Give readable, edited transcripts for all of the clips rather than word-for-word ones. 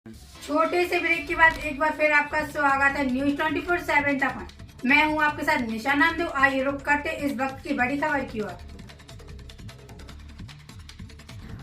छोटे से ब्रेक के बाद एक बार फिर आपका स्वागत है न्यूज 24/7 तक। मैं हूं आपके साथ निशा नामदेव। आइए रुक करते इस वक्त की बड़ी खबर की ओर।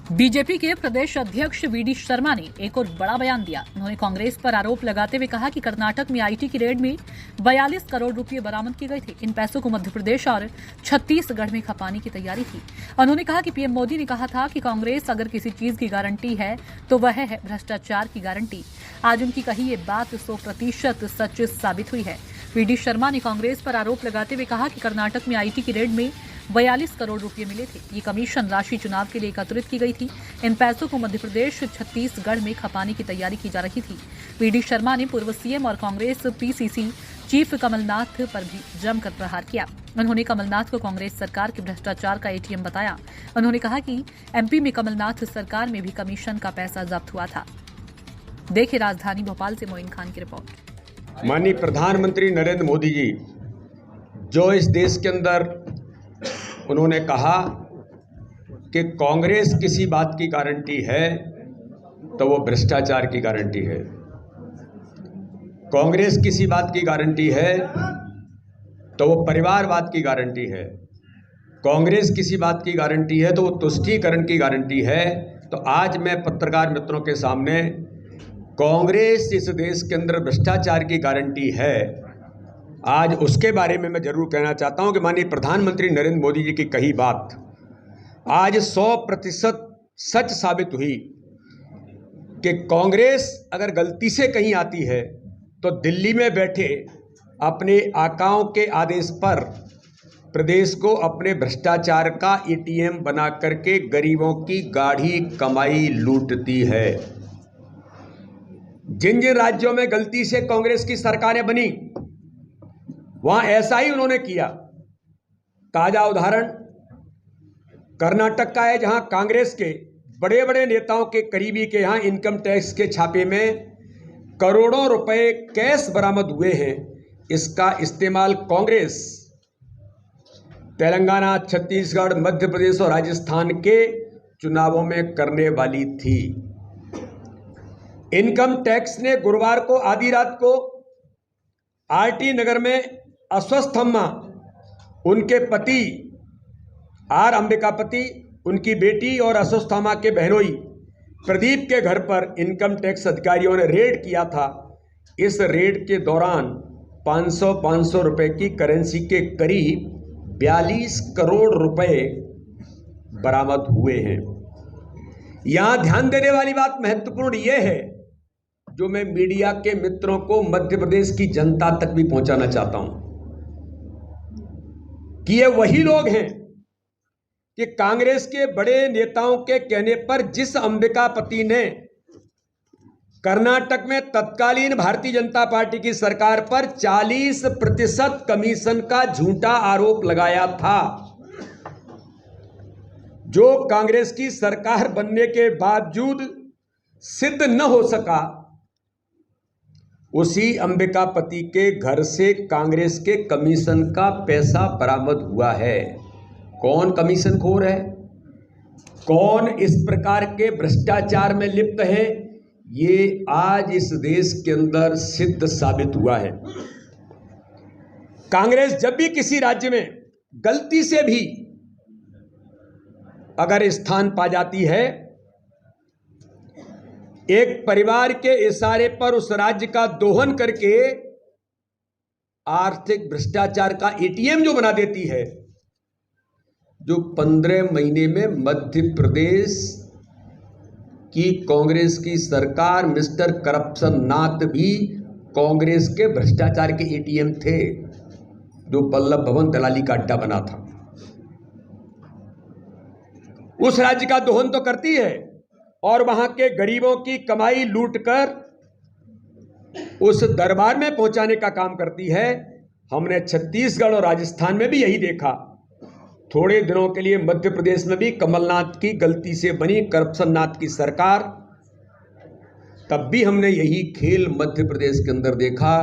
बीजेपी के प्रदेश अध्यक्ष वीडी शर्मा ने एक और बड़ा बयान दिया। उन्होंने कांग्रेस पर आरोप लगाते हुए कहा कि कर्नाटक में आईटी की रेड में 42 करोड़ रुपए बरामद किए गए थे। इन पैसों को मध्य प्रदेश और छत्तीसगढ़ में खपाने की तैयारी थी। उन्होंने कहा कि पीएम मोदी ने कहा था कि कांग्रेस अगर किसी चीज की गारंटी है तो वह है भ्रष्टाचार की गारंटी। आज उनकी कही ये बात 100% सच साबित हुई है। वीडी शर्मा ने कांग्रेस पर आरोप लगाते हुए कहा कि कर्नाटक में आईटी की रेड में 42 करोड़ रुपए मिले थे। ये कमीशन राशि चुनाव के लिए एकत्रित की गई थी। इन पैसों को मध्य प्रदेश छत्तीसगढ़ में खपाने की तैयारी की जा रही थी। वीडी शर्मा ने पूर्व सीएम और कांग्रेस पीसीसी चीफ कमलनाथ पर भी जमकर प्रहार किया। उन्होंने कमलनाथ को कांग्रेस सरकार के भ्रष्टाचार का एटीएम बताया। उन्होंने कहा कि एमपी में कमलनाथ सरकार में भी कमीशन का पैसा जब्त हुआ था। देखिए राजधानी भोपाल से मोइन खान की रिपोर्ट। माननीय प्रधानमंत्री नरेंद्र मोदी जी जो इस देश के अंदर उन्होंने कहा कि कांग्रेस किसी बात की गारंटी है तो वो भ्रष्टाचार की गारंटी है। कांग्रेस किसी बात की गारंटी है तो वो परिवारवाद की गारंटी है। कांग्रेस किसी बात की गारंटी है तो वो तुष्टीकरण की गारंटी है। तो आज मैं पत्रकार मित्रों के सामने कांग्रेस इस देश के अंदर भ्रष्टाचार की गारंटी है, आज उसके बारे में मैं जरूर कहना चाहता हूं कि माननीय प्रधानमंत्री नरेंद्र मोदी जी की कही बात आज 100% सच साबित हुई कि कांग्रेस अगर गलती से कहीं आती है तो दिल्ली में बैठे अपने आकाओं के आदेश पर प्रदेश को अपने भ्रष्टाचार का एटीएम बना करके गरीबों की गाढ़ी कमाई लूटती है। जिन जिन राज्यों में गलती से कांग्रेस की सरकारें बनी वहां ऐसा ही उन्होंने किया। ताजा उदाहरण कर्नाटक का है, जहां कांग्रेस के बड़े बड़े नेताओं के करीबी के यहां इनकम टैक्स के छापे में करोड़ों रुपए कैश बरामद हुए हैं। इसका इस्तेमाल कांग्रेस तेलंगाना, छत्तीसगढ़, मध्य प्रदेश और राजस्थान के चुनावों में करने वाली थी। इनकम टैक्स ने गुरुवार को आधी रात को आरटी नगर में अस्वस्थ अम्मा, उनके पति आर अंबिकापति, उनकी बेटी और अस्वस्थ अम्मा के बहनोई प्रदीप के घर पर इनकम टैक्स अधिकारियों ने रेड किया था। इस रेड के दौरान 500 रुपए की करेंसी के करीब 42 करोड़ रुपए बरामद हुए हैं। यहां ध्यान देने वाली बात महत्वपूर्ण यह है जो मैं मीडिया के मित्रों को मध्य प्रदेश की जनता तक भी पहुंचाना चाहता हूं कि ये वही लोग हैं कि कांग्रेस के बड़े नेताओं के कहने पर जिस अंबिकापति ने कर्नाटक में तत्कालीन भारतीय जनता पार्टी की सरकार पर 40% कमीशन का झूठा आरोप लगाया था, जो कांग्रेस की सरकार बनने के बावजूद सिद्ध न हो सका, उसी अंबिकापति के घर से कांग्रेस के कमीशन का पैसा बरामद हुआ है। कौन कमीशन खोर है, कौन इस प्रकार के भ्रष्टाचार में लिप्त है, ये आज इस देश के अंदर सिद्ध साबित हुआ है। कांग्रेस जब भी किसी राज्य में गलती से भी अगर स्थान पा जाती है, एक परिवार के इशारे पर उस राज्य का दोहन करके आर्थिक भ्रष्टाचार का एटीएम जो बना देती है, जो 15 महीने में मध्य प्रदेश की कांग्रेस की सरकार मिस्टर करप्शन नाथ भी कांग्रेस के भ्रष्टाचार के एटीएम थे, जो पल्लव भवन दलाली का अड्डा बना था। उस राज्य का दोहन तो करती है और वहां के गरीबों की कमाई लूटकर उस दरबार में पहुंचाने का काम करती है। हमने छत्तीसगढ़ और राजस्थान में भी यही देखा। थोड़े दिनों के लिए मध्य प्रदेश में भी कमलनाथ की गलती से बनी करप्शन नाथ की सरकार, तब भी हमने यही खेल मध्य प्रदेश के अंदर देखा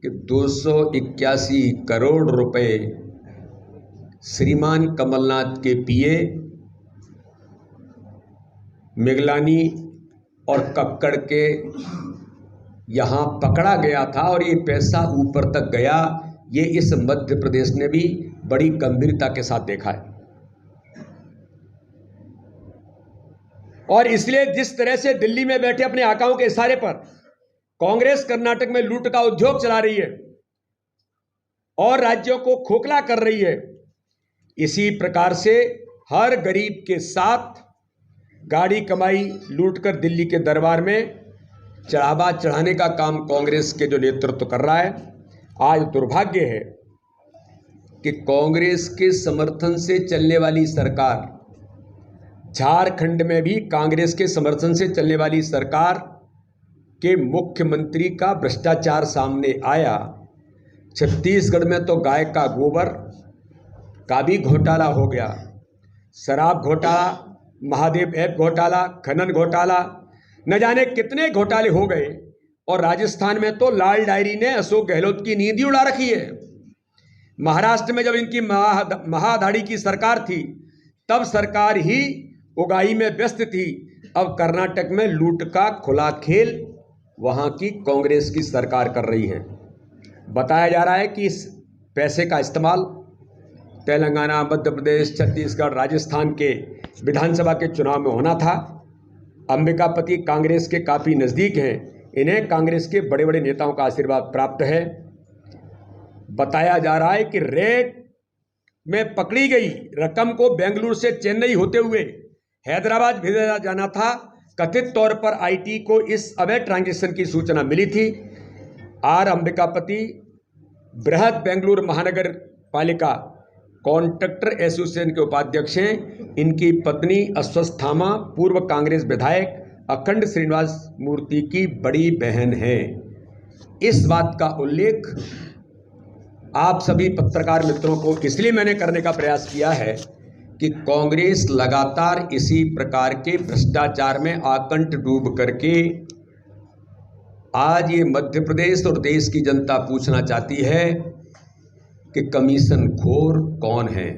कि 281 करोड़ रुपए श्रीमान कमलनाथ के पीए मिगलानी और कक्कड़ के यहाँ पकड़ा गया था और ये पैसा ऊपर तक गया, ये इस मध्य प्रदेश ने भी बड़ी गंभीरता के साथ देखा है। और इसलिए जिस तरह से दिल्ली में बैठे अपने आकाओं के इशारे पर कांग्रेस कर्नाटक में लूट का उद्योग चला रही है और राज्यों को खोखला कर रही है, इसी प्रकार से हर गरीब के साथ गाड़ी कमाई लूटकर दिल्ली के दरबार में चढ़ावा चढ़ाने का काम कांग्रेस के जो नेतृत्व कर रहा है। आज दुर्भाग्य है कि कांग्रेस के समर्थन से चलने वाली सरकार, झारखंड में भी कांग्रेस के समर्थन से चलने वाली सरकार के मुख्यमंत्री का भ्रष्टाचार सामने आया। छत्तीसगढ़ में तो गाय का गोबर का भी घोटाला हो गया, शराब घोटाला, महादेव ऐप घोटाला, खनन घोटाला, न जाने कितने घोटाले हो गए। और राजस्थान में तो लाल डायरी ने अशोक गहलोत की नींद ही उड़ा रखी है। महाराष्ट्र में जब इनकी महाधाड़ी की सरकार थी तब सरकार ही उगाही में व्यस्त थी। अब कर्नाटक में लूट का खुला खेल वहां की कांग्रेस की सरकार कर रही है। बताया जा रहा है कि इस पैसे का इस्तेमाल तेलंगाना, मध्य प्रदेश, छत्तीसगढ़, राजस्थान के विधानसभा के चुनाव में होना था। अंबिकापति कांग्रेस के काफ़ी नज़दीक हैं, इन्हें कांग्रेस के बड़े बड़े नेताओं का आशीर्वाद प्राप्त है। बताया जा रहा है कि रेड में पकड़ी गई रकम को बेंगलुरु से चेन्नई होते हुए हैदराबाद भेजा जाना था। कथित तौर पर आईटी को इस अवैध ट्रांजैक्शन की सूचना मिली थी। आर अंबिकापति बृहद बेंगलुरु महानगर पालिका कॉन्ट्रैक्टर एसोसिएशन के उपाध्यक्ष हैं। इनकी पत्नी अश्वस्थामा पूर्व कांग्रेस विधायक अखंड श्रीनिवास मूर्ति की बड़ी बहन है। इस बात का उल्लेख आप सभी पत्रकार मित्रों को इसलिए मैंने करने का प्रयास किया है कि कांग्रेस लगातार इसी प्रकार के भ्रष्टाचार में आकंठ डूब करके आज ये मध्य प्रदेश और देश की जनता पूछना चाहती है कि कमीशन खोर कौन है।